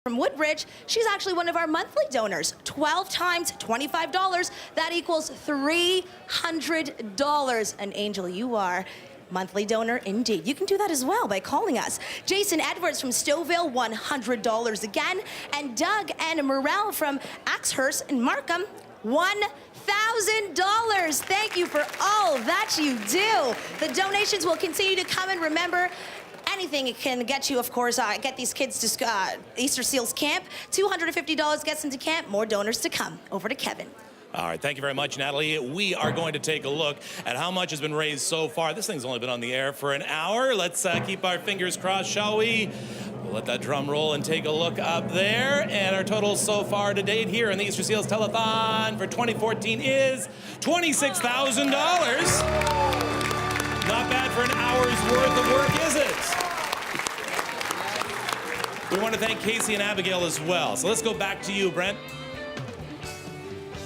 from Woodbridge. She's actually one of our monthly donors. 12 times $25. That equals $300. And Angel, you are monthly donor indeed. You can do that as well by calling us. Jason Edwards from Stouffville, $100 again. And Doug and Morel from Axhurst and Markham, $1,000. Thank you for all that you do. The donations will continue to come, and remember, anything can get you, of course, get these kids to Easter Seals Camp. $250 gets into camp. More donors to come. Over to Kevin. All right, thank you very much, Natalie. We are going to take a look at how much has been raised so far. This thing's only been on the air for an hour. Let's keep our fingers crossed, shall we? We'll let that drum roll and take a look up there. And our total so far to date here in the Easter Seals Telethon for 2014 is $26,000. Not bad for an hour's worth of work, is it? We want to thank Casey and Abigail as well. So let's go back to you, Brent.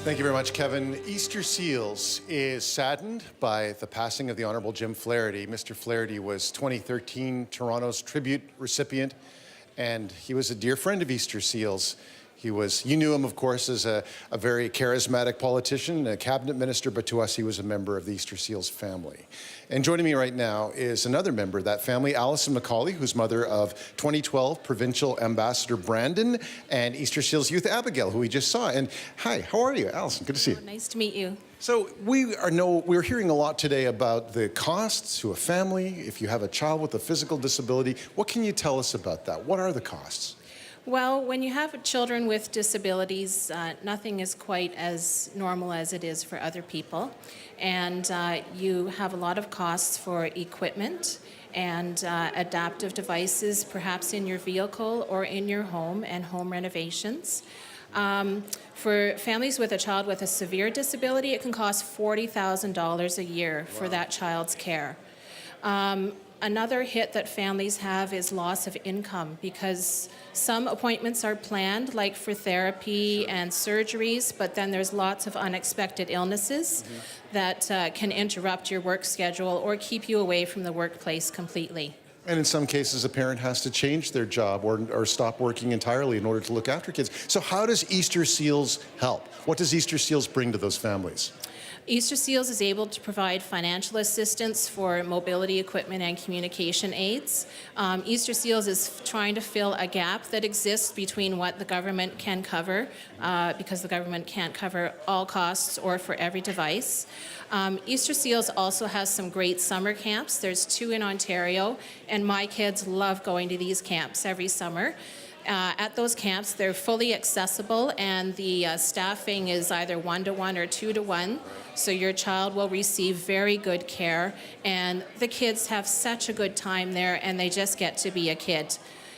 Thank you very much, Kevin. Easter Seals is saddened by the passing of the Honourable Jim Flaherty. Mr. Flaherty was 2013 Toronto's tribute recipient, and he was a dear friend of Easter Seals. You knew him, of course, as a very charismatic politician, a cabinet minister, but to us, he was a member of the Easter Seals family. And joining me right now is another member of that family, Alison McCauley, who's mother of 2012 Provincial Ambassador Brandon and Easter Seals Youth Abigail, who we just saw. And hi, how are you, Alison? Good to see you. Nice to meet you. So we're hearing a lot today about the costs to a family if you have a child with a physical disability. What can you tell us about that? What are the costs? Well, when you have children with disabilities, nothing is quite as normal as it is for other people. And you have a lot of costs for equipment and adaptive devices, perhaps in your vehicle or in your home, and home renovations. For families with a child with a severe disability, it can cost $40,000 a year for that child's care. Another hit that families have is loss of income, because some appointments are planned, like for therapy and surgeries, but then there's lots of unexpected illnesses that can interrupt your work schedule or keep you away from the workplace completely. And in some cases, a parent has to change their job or stop working entirely in order to look after kids. So how does Easter Seals help? What does Easter Seals bring to those families? Easter Seals is able to provide financial assistance for mobility equipment and communication aids. Easter Seals is trying to fill a gap that exists between what the government can cover, because the government can't cover all costs or for every device. Easter Seals also has some great summer camps. There's 2 in Ontario, and my kids love going to these camps every summer. At those camps, they're fully accessible, and the staffing is either 1-to-1 or 2-to-1, so your child will receive very good care, and the kids have such a good time there, and they just get to be a kid.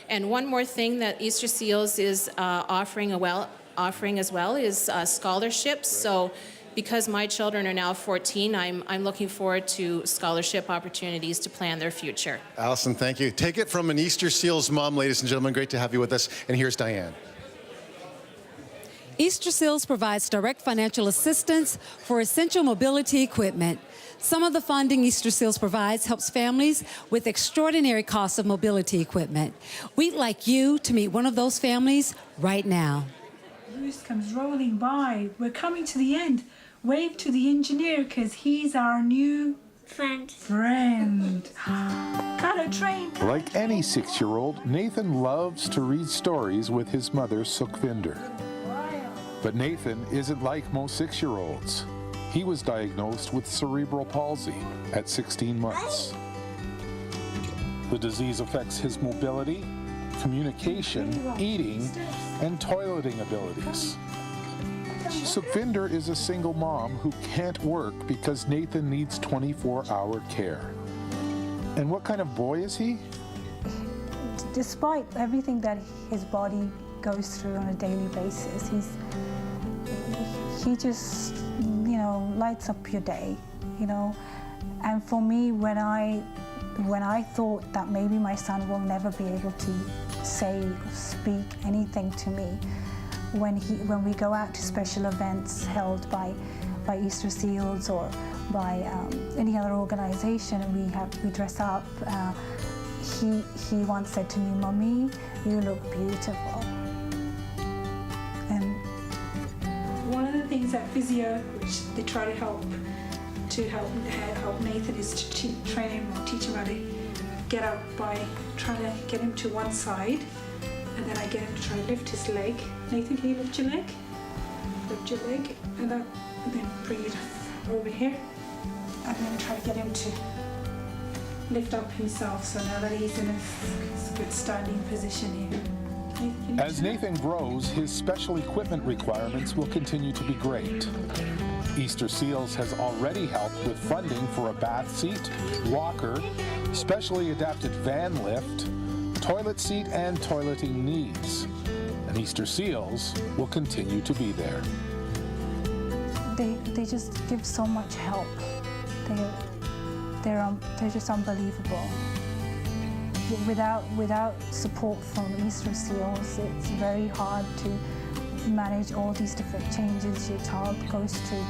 And one more thing that Easter Seals is offering as well is scholarships. So because my children are now 14, I'm looking forward to scholarship opportunities to plan their future. Alison, thank you. Take it from an Easter Seals mom, ladies and gentlemen. Great to have you with us. And here's Diane. Easter Seals provides direct financial assistance for essential mobility equipment. Some of the funding Easter Seals provides helps families with extraordinary costs of mobility equipment. We'd like you to meet one of those families right now. Bruce comes rolling by. We're coming to the end. Wave to the engineer, because he's our new friend. Got a train. Like any 6-year-old, Nathan loves to read stories with his mother, Sukhvinder. But Nathan isn't like most 6-year-olds. He was diagnosed with cerebral palsy at 16 months. The disease affects his mobility, communication, eating, and toileting abilities. Sukhvinder is a single mom who can't work because Nathan needs 24-hour care. And what kind of boy is he? Despite everything that his body goes through on a daily basis, he just, lights up your day, And for me, when I thought that maybe my son will never be able to say or speak anything to me, when we go out to special events held by Easter Seals or by any other organization, and we dress up, he once said to me, "Mommy, you look beautiful." physio, which they try to help Nathan, is to train him or teach him how to get up by trying to get him to one side, and then I get him to try to lift his leg. Nathan, can you lift your leg? Lift your leg, and then bring it over here, and then try to get him to lift up himself. So now that he's in a good standing position here. As Nathan grows, his special equipment requirements will continue to be great. Easter Seals has already helped with funding for a bath seat, walker, specially adapted van lift, toilet seat, and toileting needs. And Easter Seals will continue to be there. They just give so much help. They're just unbelievable. Without support from Easter Seals, it's very hard to manage all these different changes your child goes through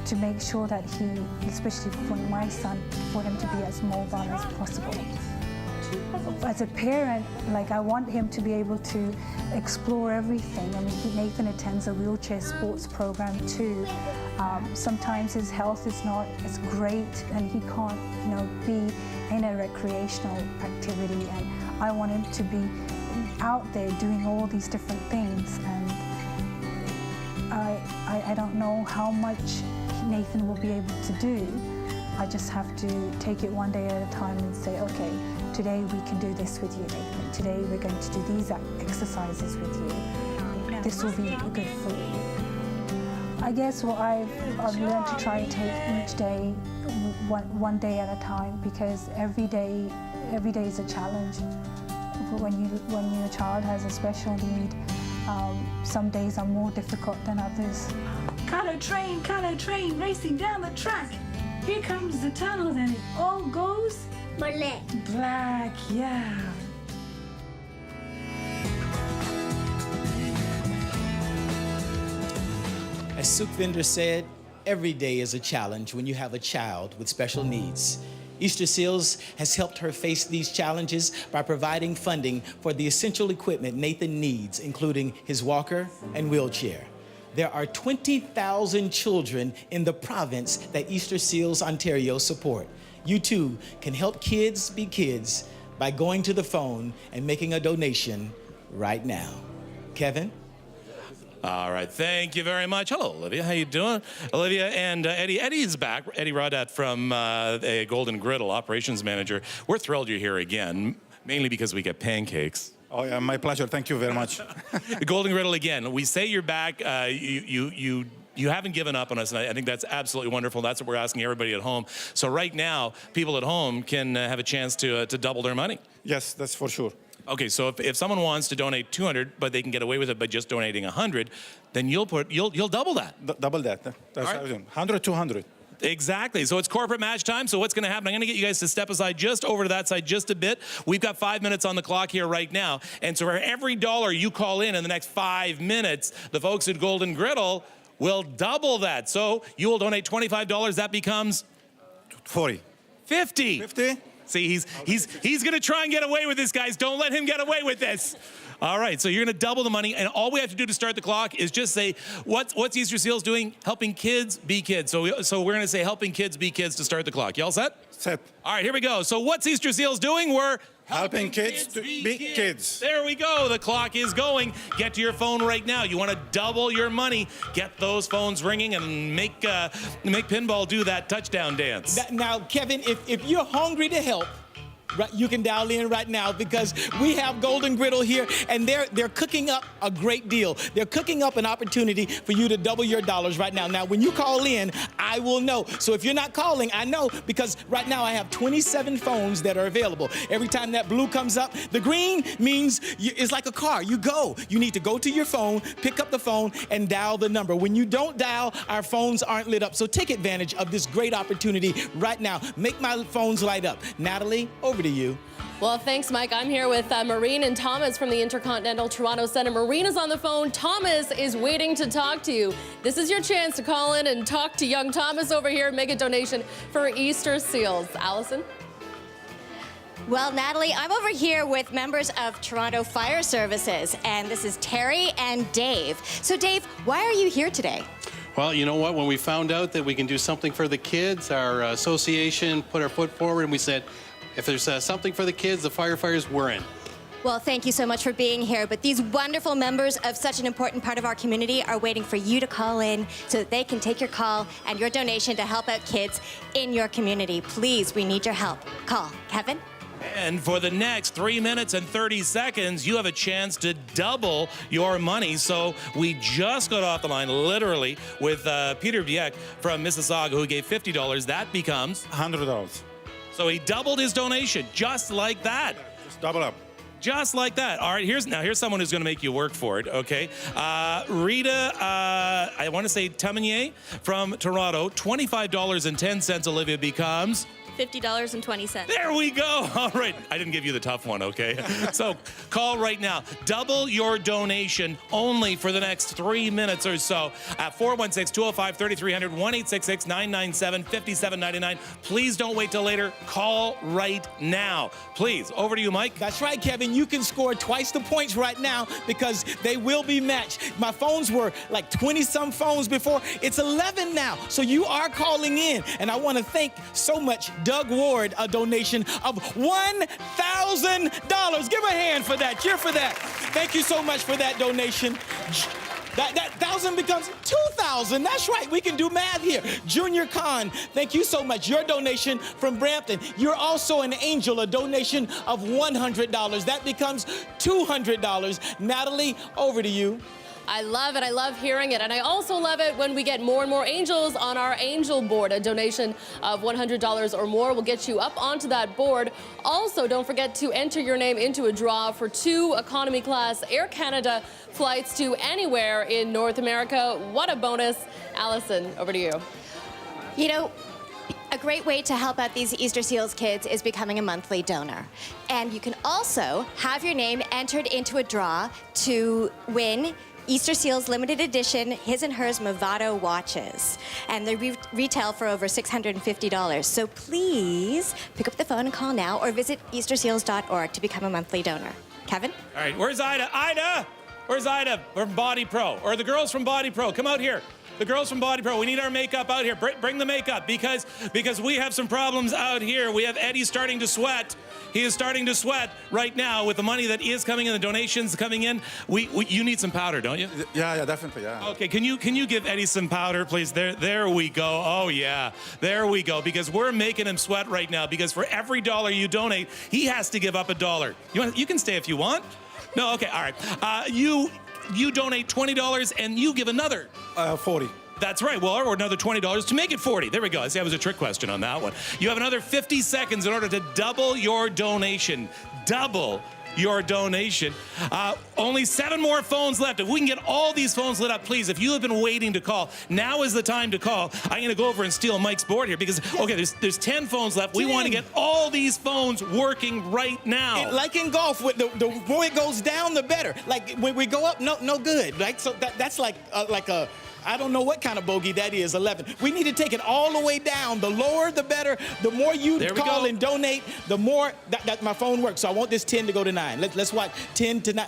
to make sure that he, especially for my son, for him to be as mobile as possible. As a parent, like, I want him to be able to explore everything. I mean, Nathan attends a wheelchair sports program too. Sometimes his health is not as great and he can't, be in a recreational activity, and I want him to be out there doing all these different things. And I don't know how much Nathan will be able to do. I just have to take it one day at a time and say, okay, today we can do this with you, Nathan. Today we're going to do these exercises with you. This will be good for you. I guess what I've learned to try to take each day one day at a time, because every day is a challenge. When your child has a special need, some days are more difficult than others. Color train, racing down the track. Here comes the tunnel, and it all goes black. Black, yeah. As Sukhvinder said, every day is a challenge when you have a child with special needs. Easter Seals has helped her face these challenges by providing funding for the essential equipment Nathan needs, including his walker and wheelchair. There are 20,000 children in the province that Easter Seals Ontario support. You too can help kids be kids by going to the phone and making a donation right now. Kevin? All right, thank you very much. Hello, Olivia. How you doing? Olivia and Eddie. Eddie's back. Eddie Rodat from a Golden Griddle operations manager. We're thrilled you're here again, mainly because we get pancakes. Oh yeah, my pleasure. Thank you very much. Golden Griddle again. We say you're back. You haven't given up on us, and I think that's absolutely wonderful. That's what we're asking everybody at home. So right now, people at home can have a chance to double their money. Yes, that's for sure. Okay, so if someone wants to donate 200, but they can get away with it by just donating 100, then you'll double that. Double that. That's right. 100, 200. Exactly. So it's corporate match time. So what's going to happen? I'm going to get you guys to step aside just over to that side just a bit. We've got 5 minutes on the clock here right now. And so for every dollar you call in the next 5 minutes, the folks at Golden Griddle will double that. So you will donate $25. That becomes 40. 50. 50? See, he's going to try and get away with this, guys. Don't let him get away with this. All right, so you're going to double the money, and all we have to do to start the clock is just say, what's Easter Seals doing? Helping kids be kids. So we're going to say helping kids be kids to start the clock. You all set? Set. All right, here we go. So what's Easter Seals doing? We're helping kids to be kids. There we go. The clock is going. Get to your phone right now. You want to double your money. Get those phones ringing and make Pinball do that touchdown dance. Now, Kevin, if you're hungry to help, right, you can dial in right now, because we have Golden Griddle here, and they're cooking up a great deal. They're cooking up an opportunity for you to double your dollars right now. Now, when you call in, I will know. So if you're not calling, I know, because right now I have 27 phones that are available. Every time that blue comes up, the green means it's like a car. You go. You need to go to your phone, pick up the phone, and dial the number. When you don't dial, our phones aren't lit up. So take advantage of this great opportunity right now. Make my phones light up. Natalie, over to you. Well, thanks, Mike. I'm here with Maureen and Thomas from the Intercontinental Toronto Centre. Maureen is on the phone. Thomas is waiting to talk to you. This is your chance to call in and talk to young Thomas over here and make a donation for Easter Seals. Allison? Well, Natalie, I'm over here with members of Toronto Fire Services, and this is Terry and Dave. So, Dave, why are you here today? Well, you know what? When we found out that we can do something for the kids, our association put our foot forward and we said, if there's something for the kids, the firefighters, we're in. Well, thank you so much for being here. But these wonderful members of such an important part of our community are waiting for you to call in so that they can take your call and your donation to help out kids in your community. Please, we need your help. Call. Kevin? And for the next 3 minutes and 30 seconds, you have a chance to double your money. So we just got off the line, literally, with Peter Dieck from Mississauga, who gave $50. That becomes $100. So he doubled his donation, just like that. Just double up. Just like that. All right, here's someone who's going to make you work for it, okay? Rita, I want to say Tamanier from Toronto, $25.10, Olivia, becomes... $50.20. There we go. All right. I didn't give you the tough one, okay? So call right now. Double your donation only for the next 3 minutes or so at 416-205-3300, 1-866-997-5799. Please don't wait till later. Call right now. Please, over to you, Mike. That's right, Kevin. You can score twice the points right now because they will be matched. My phones were like 20-some phones before. It's 11 now. So you are calling in. And I want to thank so much Doug Ward, a donation of $1,000. Give a hand for that. Cheer for that. Thank you so much for that donation. That 1,000 becomes 2,000. That's right. We can do math here. Junior Khan, thank you so much. Your donation from Brampton. You're also an angel, a donation of $100. That becomes $200. Natalie, over to you. I love it. I love hearing it. And I also love it when we get more and more angels on our angel board. A donation of $100 or more will get you up onto that board. Also, don't forget to enter your name into a draw for 2 economy class Air Canada flights to anywhere in North America. What a bonus. Allison, over to you. You know, a great way to help out these Easter Seals kids is becoming a monthly donor. And you can also have your name entered into a draw to win Easter Seals limited edition his and hers Movado watches, and they retail for over $650. So please pick up the phone and call now, or visit easterseals.org to become a monthly donor. Kevin? All right, where's Ida? Ida! Where's Ida from Body Pro? Or the girls from Body Pro? Come out here. The girls from Body Pro, we need our makeup out here. Bring the makeup because we have some problems out here. We have Eddie starting to sweat. He is starting to sweat right now with the money that is coming in, the donations coming in. You need some powder, don't you? Yeah, definitely, yeah. Okay, can you give Eddie some powder, please? There we go. Oh yeah, there we go. Because we're making him sweat right now. Because for every dollar you donate, he has to give up $1. You can stay if you want. No, okay, all right. You donate $20 and you give another 40. That's right. Well, or another $20 to make it 40. There we go. See, that was a trick question on that one. You have another 50 seconds in order to double your donation. Double your donation. Only 7 more phones left. If we can get all these phones lit up, please, if you have been waiting to call, now is the time to call. I'm going to go over and steal Mike's board here because, okay, there's 10 phones left. We want to get all these phones working right now. Like in golf, the more it goes down, the better. Like when we go up, no good. Right? So that's like a I don't know what kind of bogey that is, 11. We need to take it all the way down. The lower, the better. The more you call and donate, the more that my phone works. So I want this 10 to go to 9. Let's watch 10 to 9.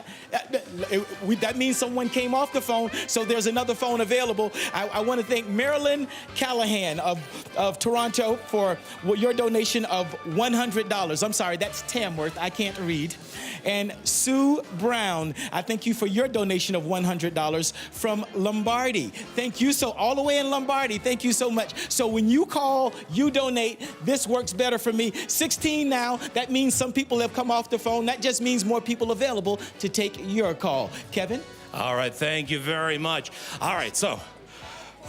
That means someone came off the phone, so there's another phone available. I want to thank Marilyn Callahan of Toronto for your donation of $100. I'm sorry, that's Tamworth. I can't read. And Sue Brown, I thank you for your donation of $100 from Lombardy. Thank you. So all the way in Lombardy, thank you so much. So when you call, you donate, this works better for me. 16 now, that means some people have come off the phone. That just means more people available to take your call. Kevin? All right, thank you very much. All right, so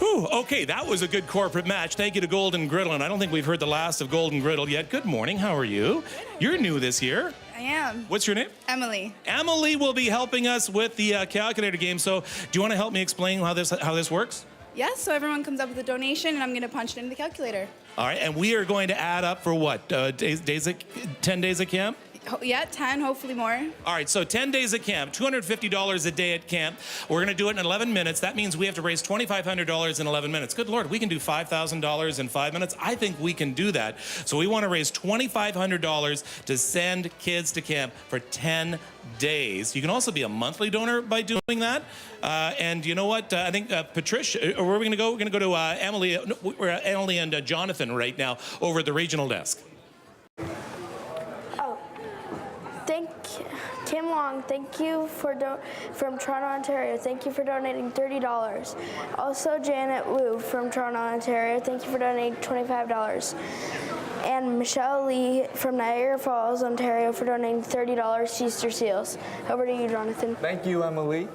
okay, that was a good corporate match. Thank you to Golden Griddle, and I don't think we've heard the last of Golden Griddle yet. Good morning, how are you? You're new this year. I am. What's your name? Emily. Emily will be helping us with the calculator game. So do you want to help me explain how this works? Yes, so everyone comes up with a donation, and I'm going to punch it into the calculator. All right, and we are going to add up for what? 10 days of camp? Yeah, 10, hopefully more. All right, so 10 days at camp, $250 a day at camp. We're going to do it in 11 minutes. That means we have to raise $2,500 in 11 minutes. Good Lord, we can do $5,000 in 5 minutes. I think we can do that. So we want to raise $2,500 to send kids to camp for 10 days. You can also be a monthly donor by doing that. And you know what? I think Patricia, or where are we going to go? We're going to go to Emily, we're Emily and Jonathan right now over at the regional desk. Kim Long, thank you from Toronto, Ontario. Thank you for donating $30. Also, Janet Wu from Toronto, Ontario. Thank you for donating $25. And Michelle Lee from Niagara Falls, Ontario, for donating $30 to Easter Seals. Over to you, Jonathan. Thank you, Emily.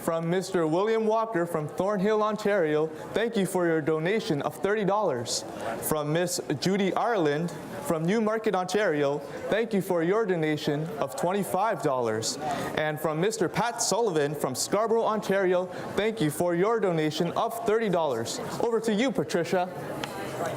From Mr. William Walker from Thornhill, Ontario, thank you for your donation of $30. From Miss Judy Ireland from Newmarket, Ontario, thank you for your donation of $25. And from Mr. Pat Sullivan from Scarborough, Ontario, thank you for your donation of $30. Over to you, Patricia.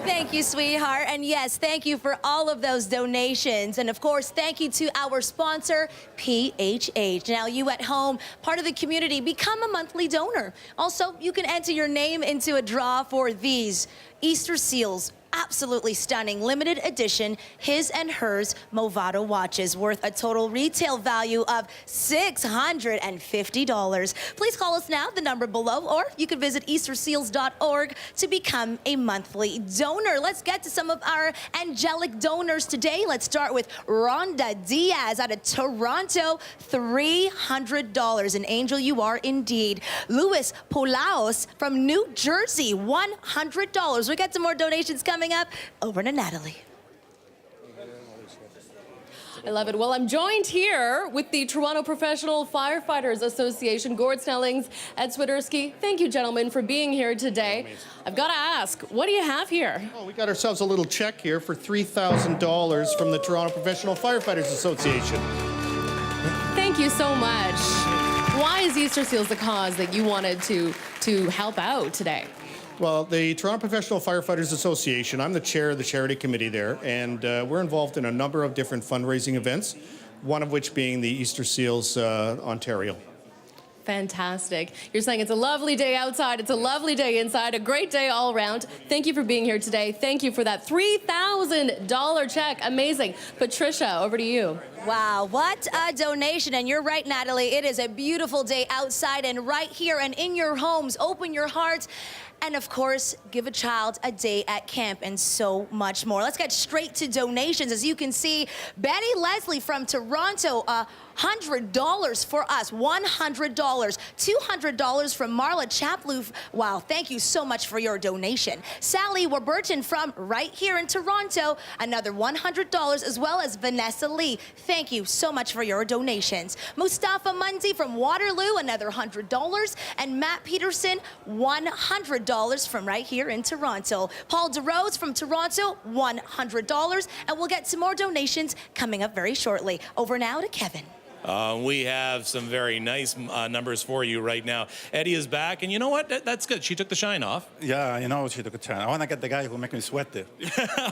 Thank you, sweetheart. And yes, thank you for all of those donations. And of course, thank you to our sponsor, PHH. Now, you at home, part of the community, become a monthly donor. Also, you can enter your name into a draw for these Easter Seals. Absolutely stunning limited edition his and hers Movado watches worth a total retail value of $650. Please call us now, the number below, or you can visit easterseals.org to become a monthly donor. Let's get to some of our angelic donors today. Let's start with Rhonda Diaz out of Toronto, $300. An angel you are indeed. Louis Polaos from New Jersey, $100. We got some more donations coming up. Over to Natalie. I love it. Well, I'm joined here with the Toronto Professional Firefighters Association, Gord Snellings, Ed Swiderski. Thank you, gentlemen, for being here today. I've got to ask, what do you have here? Oh, we got ourselves a little check here for $3,000 from the Toronto Professional Firefighters Association. Thank you so much. Why is Easter Seals the cause that you wanted to help out today? Well, the Toronto Professional Firefighters Association, I'm the chair of the charity committee there, and we're involved in a number of different fundraising events, one of which being the Easter Seals Ontario. Fantastic. You're saying it's a lovely day outside, it's a lovely day inside, a great day all around. Thank you for being here today. Thank you for that $3,000 check. Amazing. Patricia, over to you. Wow, what a donation. And you're right, Natalie. It is a beautiful day outside and right here and in your homes. Open your hearts. And of course, give a child a day at camp and so much more. Let's get straight to donations. As you can see, Betty Leslie from Toronto, $100 for us, $100, $200 from Marla Chaplou. Wow, thank you so much for your donation. Sally Warburton from right here in Toronto, another $100, as well as Vanessa Lee. Thank you so much for your donations. Mustafa Mundi from Waterloo, another $100, and Matt Peterson, $100 from right here in Toronto. Paul DeRose from Toronto, $100, and we'll get some more donations coming up very shortly. Over now to Kevin. We have some very nice numbers for you right now. Eddie is back, and you know what? That's good. She took the shine off. Yeah, you know she took a shine. I want to get the guy who make me sweat there.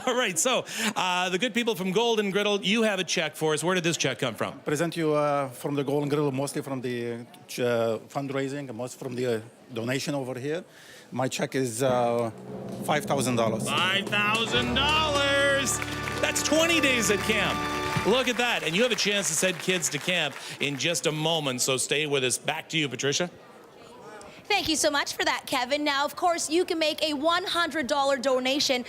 All right, so the good people from Golden Griddle, you have a check for us. Where did this check come from? Present you from the Golden Griddle, mostly from the fundraising, most from the donation over here. My check is $5,000. $5,000! That's 20 days at camp. Look at that. And you have a chance to send kids to camp in just a moment, so stay with us. Back to you, Patricia. Thank you so much for that, Kevin. Now, of course, you can make a $100 donation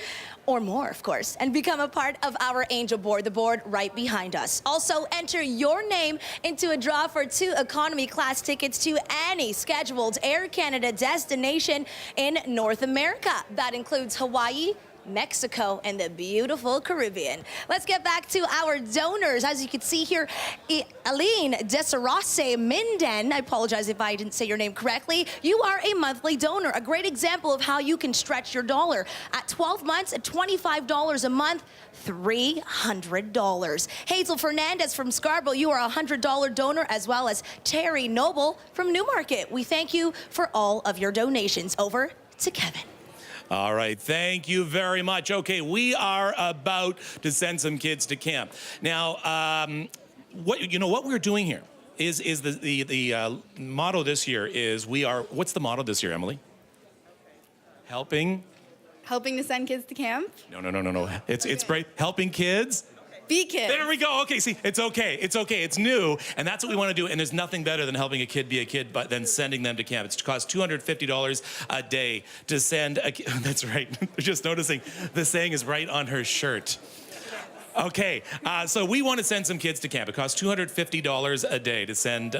or more, of course, and become a part of our Angel Board, the board right behind us. Also, enter your name into a draw for 2 economy class tickets to any scheduled Air Canada destination in North America. That includes Hawaii, Mexico, and the beautiful Caribbean. Let's get back to our donors. As you can see here, Aline Desarase Minden, I apologize if I didn't say your name correctly. You are a monthly donor, a great example of how you can stretch your dollar. At 12 months, at $25 a month, $300. Hazel Fernandez from Scarborough, you are a $100 donor, as well as Terry Noble from Newmarket. We thank you for all of your donations. Over to Kevin. All right, thank you very much. Okay, we are about to send some kids to camp. Now, what we're doing here is the motto this year is what's the motto this year, Emily? Helping Helping to send kids to camp. No. It's bright. Helping kids. Be kids. There we go. Okay, see, it's okay. It's new, and that's what we want to do. And there's nothing better than helping a kid be a kid, but then sending them to camp. It costs $250 a day to send a kid. That's right. Just noticing the saying is right on her shirt. Okay, so we want to send some kids to camp. It costs $250 a day to send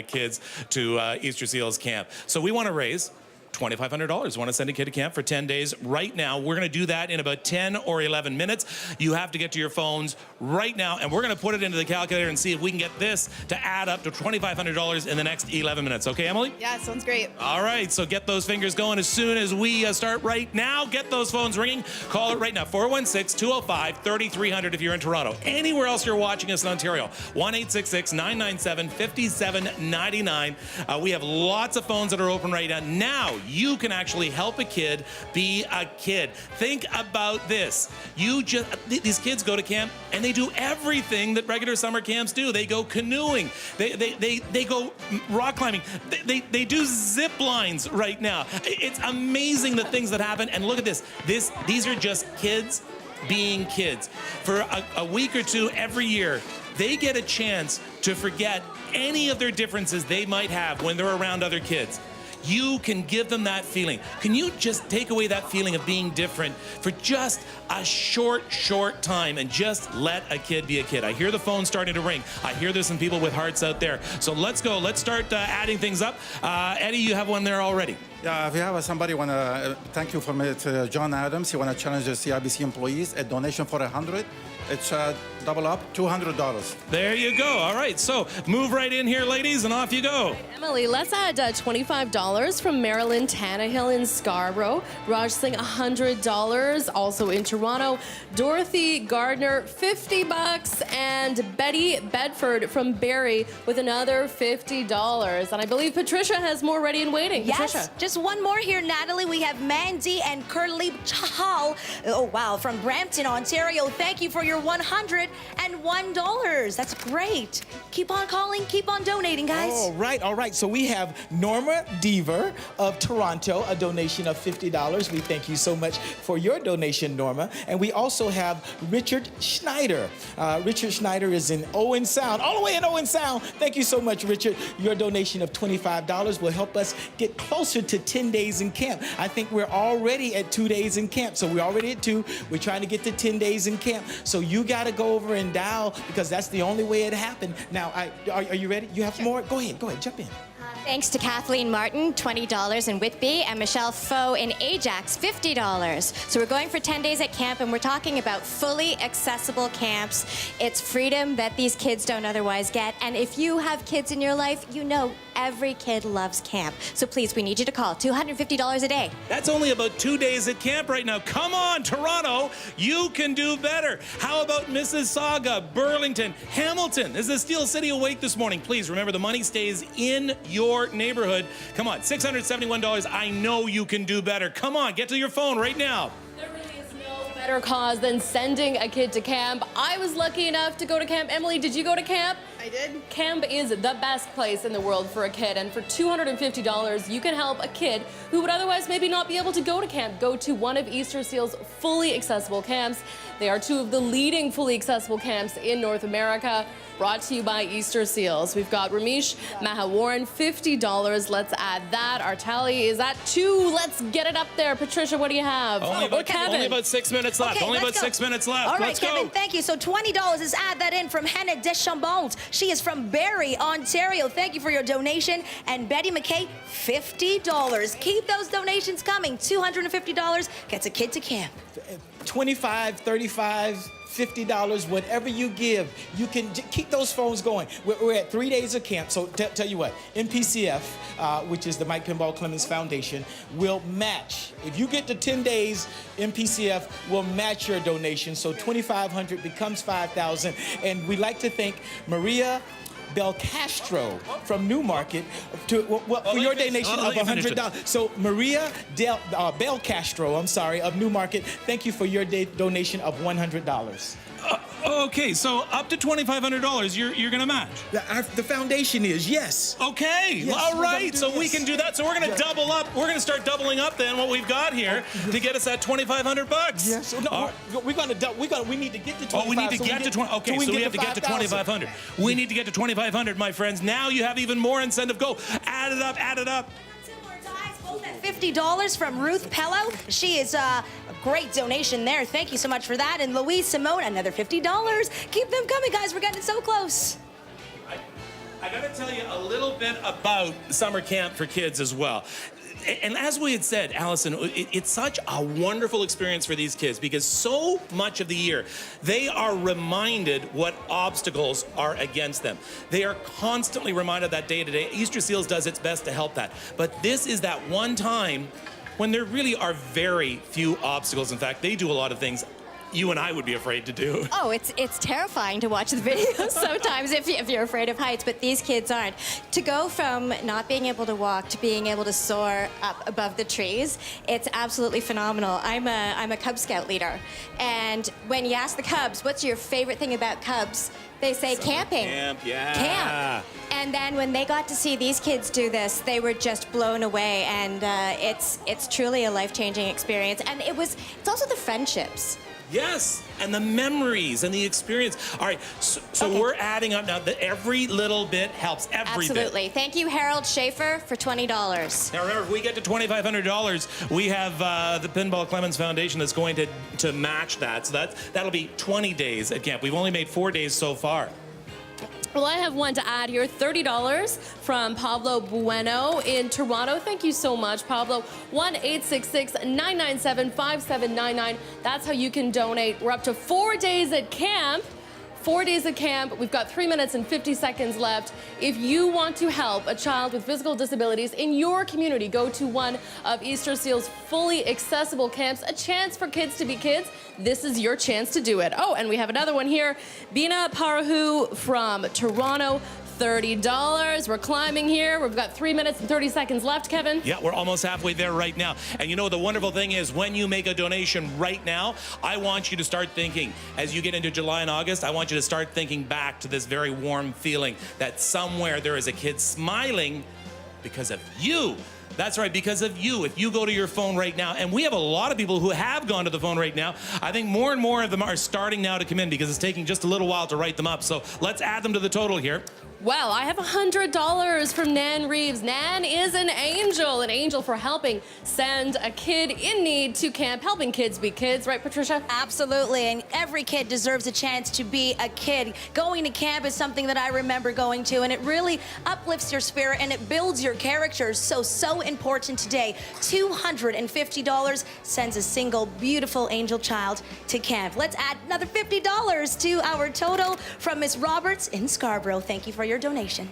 kids to Easter Seals camp. So we want to raise $2,500. Want to send a kid to camp for 10 days right now. We're going to do that in about 10 or 11 minutes. You have to get to your phones right now, and we're going to put it into the calculator and see if we can get this to add up to $2,500 in the next 11 minutes. Okay, Emily? Yeah, sounds great. All right, so get those fingers going as soon as we start right now. Get those phones ringing. Call it right now, 416-205-3300 if you're in Toronto. Anywhere else you're watching us in Ontario, 1-866-997-5799. We have lots of phones that are open right now. You can actually help a kid be a kid. Think about this. These kids go to camp and they do everything that regular summer camps do. They go canoeing. They go rock climbing. They do zip lines right now. It's amazing the things that happen. And look at this. These are just kids being kids. For a week or two every year, they get a chance to forget any of their differences they might have when they're around other kids. You can give them that feeling. Can you just take away that feeling of being different for just a short time and just let a kid be a kid? I hear the phone starting to ring. I hear there's some people with hearts out there. So let's go. Let's start adding things up. Eddie, you have one there already. Yeah, if you have somebody want to thank you from it, John Adams. He want to challenge the CIBC employees. A donation for 100. It's double up, $200. There you go. All right, so move right in here, ladies, and off you go. Emily, let's add $25 from Marilyn Tannehill in Scarborough. Raj Singh, $100, also in Toronto. Dorothy Gardner, $50, and Betty Bedford from Barrie with another $50. And I believe Patricia has more ready and waiting. Yes, Patricia. just one more here, Natalie. We have Mandy and Curly Chahal, from Brampton, Ontario. Thank you for your $101. That's great. Keep on calling, keep on donating, guys. All right. So we have Norma Deaver of Toronto, a donation of $50. We thank you so much for your donation, Norma. And we also have Richard Schneider. Richard Schneider is in Owen Sound, all the way in Owen Sound. Thank you so much, Richard. Your donation of $25 will help us get closer to 10 days in camp. I think we're already at 2 days in camp. So we're already at 2. We're trying to get to 10 days in camp. So you got to go over and dial because that's the only way it happened. Now, are you ready? You have more? Go ahead, jump in. Thanks to Kathleen Martin, $20 in Whitby, and Michelle Foe in Ajax, $50. So we're going for 10 days at camp, and we're talking about fully accessible camps. It's freedom that these kids don't otherwise get. And if you have kids in your life, you know every kid loves camp. So please, we need you to call, $250 a day. That's only about 2 days at camp right now. Come on, Toronto, you can do better. How about Mississauga, Burlington, Hamilton? Is the Steel City awake this morning? Please remember the money stays in your neighborhood. Come on, $671. I know you can do better. Come on, get to your phone right now. There really is no better cause than sending a kid to camp. I was lucky enough to go to camp. Emily, did you go to camp? I did. Camp is the best place in the world for a kid, and for $250, you can help a kid who would otherwise maybe not be able to go to camp. Go to one of Easter Seal's fully accessible camps. They are 2 of the leading fully accessible camps in North America. Brought to you by Easter Seals. We've got Ramesh Mahawaran, $50. Let's add that. Our tally is at 2. Let's get it up there. Patricia, what do you have? Only about 6 minutes left. Okay, only about let's go. 6 minutes left. All right, Let's Kevin, go. thank you. So $20 is add that in from Hannah Deschambault. She is from Barrie, Ontario. Thank you for your donation. And Betty McKay, $50. Keep those donations coming. $250 gets a kid to camp. 25, 35, $50, whatever you give, you can keep those phones going. We're at 3 days of camp, so tell you what, MPCF, which is the Mike Pinball Clemens Foundation, will match. If you get to 10 days, MPCF will match your donation, so $2,500 becomes $5,000. And we'd like to thank Maria Belcastro from Newmarket for your donation of $100. So Maria Belcastro, I'm sorry, of Newmarket, thank you for your donation of $100. Okay, so up to $2,500, you're gonna match. The foundation is, yes. Okay, Yes, all we're gonna right, do so we this. can do that. So we're gonna double up. We're gonna start doubling up then what we've got here to get us that $2,500. Yes. No, we need to get to 25. Oh, we need to get to 20. Okay, so we have to get to 2,500. We need to get to 2,500, my friends. Now you have even more incentive. Go, add it up, add it up. Both at $50 from Ruth Pello. She is a great donation there. Thank you so much for that. And Louise Simone, another $50. Keep them coming, guys. We're getting so close. I gotta tell you a little bit about summer camp for kids as well. And as we had said, Allison, it's such a wonderful experience for these kids because so much of the year, they are reminded what obstacles are against them. They are constantly reminded that day to day. Easter Seals does its best to help that. But this is that one time when there really are very few obstacles. In fact, they do a lot of things you and I would be afraid to do. Oh, it's terrifying to watch the videos sometimes if you're afraid of heights, but these kids aren't. To go from not being able to walk to being able to soar up above the trees, it's absolutely phenomenal. I'm a Cub Scout leader, and when you ask the Cubs, what's your favorite thing about Cubs? They say camping. Camp, yeah. Camp. And then when they got to see these kids do this, they were just blown away, and it's truly a life-changing experience. And it's also the friendships. Yes, and the memories and the experience. All right, so we're adding up now that every little bit helps, every Absolutely. bit. Thank you, Harold Schaefer, for $20. Now remember, if we get to $2,500, we have the Pinball Clemens Foundation that's going to match that. So that'll be 20 days at camp. We've only made 4 days so far. Well, I have one to add here, $30 from Pablo Bueno in Toronto. Thank you so much, Pablo. 1-866-997-5799. That's how you can donate. We're up to 4 days at camp. 4 days at camp. We've got 3 minutes and 50 seconds left. If you want to help a child with physical disabilities in your community, go to one of Easter Seal's fully accessible camps, a chance for kids to be kids. This is your chance to do it. Oh, and we have another one here. Bina Parahu from Toronto. $30. We're climbing here. We've got 3 minutes and 30 seconds left, Kevin. Yeah, we're almost halfway there right now. And you know, the wonderful thing is when you make a donation right now, I want you to start thinking, as you get into July and August, I want you to start thinking back to this very warm feeling that somewhere there is a kid smiling because of you. That's right, because of you. If you go to your phone right now, and we have a lot of people who have gone to the phone right now, I think more and more of them are starting now to come in because it's taking just a little while to write them up. So let's add them to the total here. Well, I have $100 from Nan Reeves. Nan is an angel for helping send a kid in need to camp, helping kids be kids, right, Patricia? Absolutely, and every kid deserves a chance to be a kid. Going to camp is something that I remember going to, and it really uplifts your spirit and it builds your character. So important today. $250 sends a single beautiful angel child to camp. Let's add another $50 to our total from Miss Roberts in Scarborough. Thank you for your donation.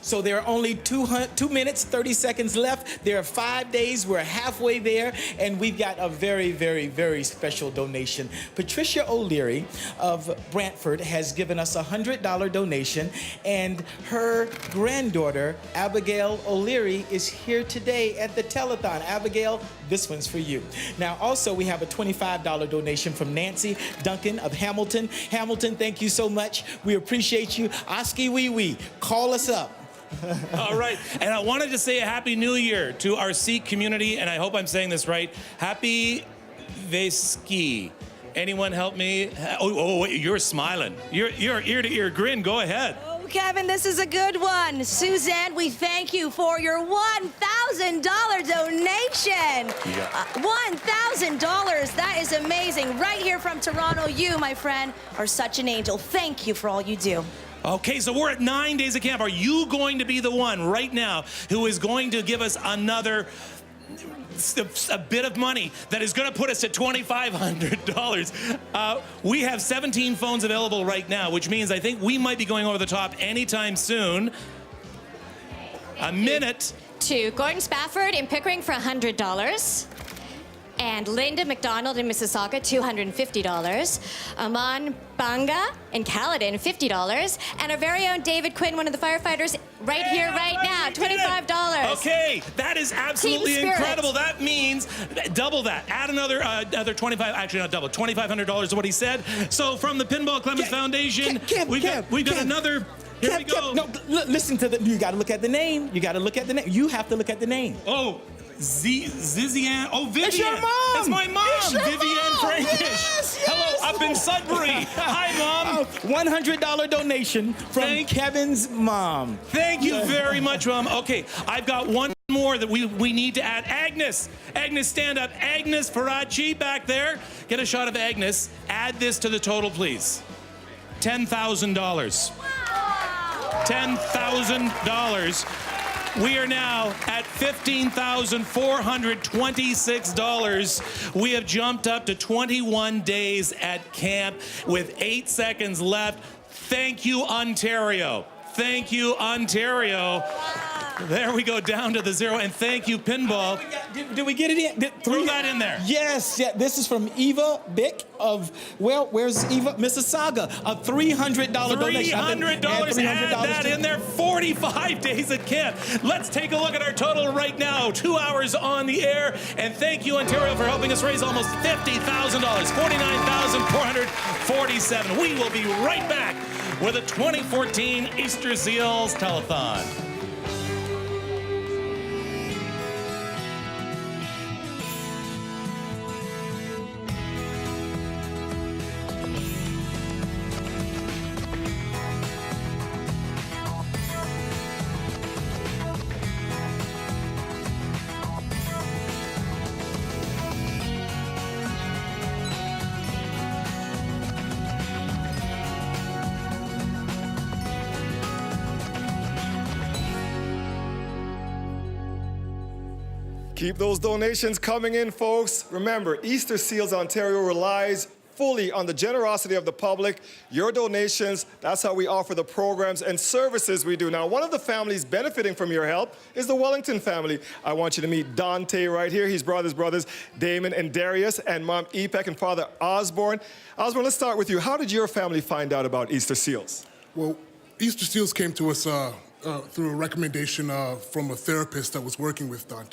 So there are only 2 minutes, 30 seconds left. There are 5 days. We're halfway there, and we've got a very special donation. Patricia O'Leary of Brantford has given us a $100 donation, and her granddaughter, Abigail O'Leary, is here today at the Telethon. Abigail, this one's for you. Now, also, we have a $25 donation from Nancy Duncan of Hamilton. Hamilton, thank you so much. We appreciate you. Oski wee wee, call us up. All right, and I wanted to say a Happy New Year to our Sikh community, and I hope I'm saying this right. Happy Veski. Anyone help me? Oh, wait, you're smiling. You're ear-to-ear grin. Go ahead. Oh, Kevin, this is a good one. Suzanne, we thank you for your $1,000 donation. $1,000. That is amazing. Right here from Toronto, you, my friend, are such an angel. Thank you for all you do. Okay, so we're at 9 days of camp. Are you going to be the one right now who is going to give us another a bit of money that is going to put us at $2,500? We have 17 phones available right now, which means I think we might be going over the top anytime soon. A minute. To Gordon Spafford in Pickering for $100. and Linda McDonald in Mississauga, $250. Aman Banga in Caledon, $50. And our very own David Quinn, one of the firefighters, right here, right now, $25. Okay, that is absolutely Team spirit. incredible. That means double that. Add another 25, actually not double, $2,500 is what he said. So from the Pinball Clemens Foundation, we've got another. Here we go. No, listen to the. You got to look at the name. You got to look at the name. You have to look at the name. Oh, Zizian. Oh, Vivian. It's your mom. It's my mom, It's your Vivian mom. Frankish. Yes, Hello, up in Sudbury. Hi, Mom. $100 donation from Kevin's mom. Thank you very much, Mom. Okay, I've got one more that we need to add. Agnes, stand up. Agnes Faraci back there. Get a shot of Agnes. Add this to the total, please. $10,000. $10,000. We are now at $15,426. We have jumped up to 21 days at camp with 8 seconds left. Thank you, Ontario. Thank you, Ontario. There we go, down to the zero. And thank you, Pinball. Did we get it in? Throw that in there. Yes, yeah. This is from Eva Bick of, well, where's Eva? Mississauga. A $300 donation. $300. Add that in there. 45 days at camp. Let's take a look at our total right now. 2 hours on the air. And thank you, Ontario, for helping us raise almost $50,000. $49,447. We will be right back with a 2014 Easter Seals Telethon. Keep those donations coming in, folks. Remember, Easter Seals Ontario relies fully on the generosity of the public. Your donations, that's how we offer the programs and services we do. Now, one of the families benefiting from your help is the Wellington family. I want you to meet Dante right here. He's brothers, Damon and Darius, and Mom Epek and Father Osborne. Osborne, let's start with you. How did your family find out about Easter Seals? Well, Easter Seals came to us through a recommendation from a therapist that was working with Dante.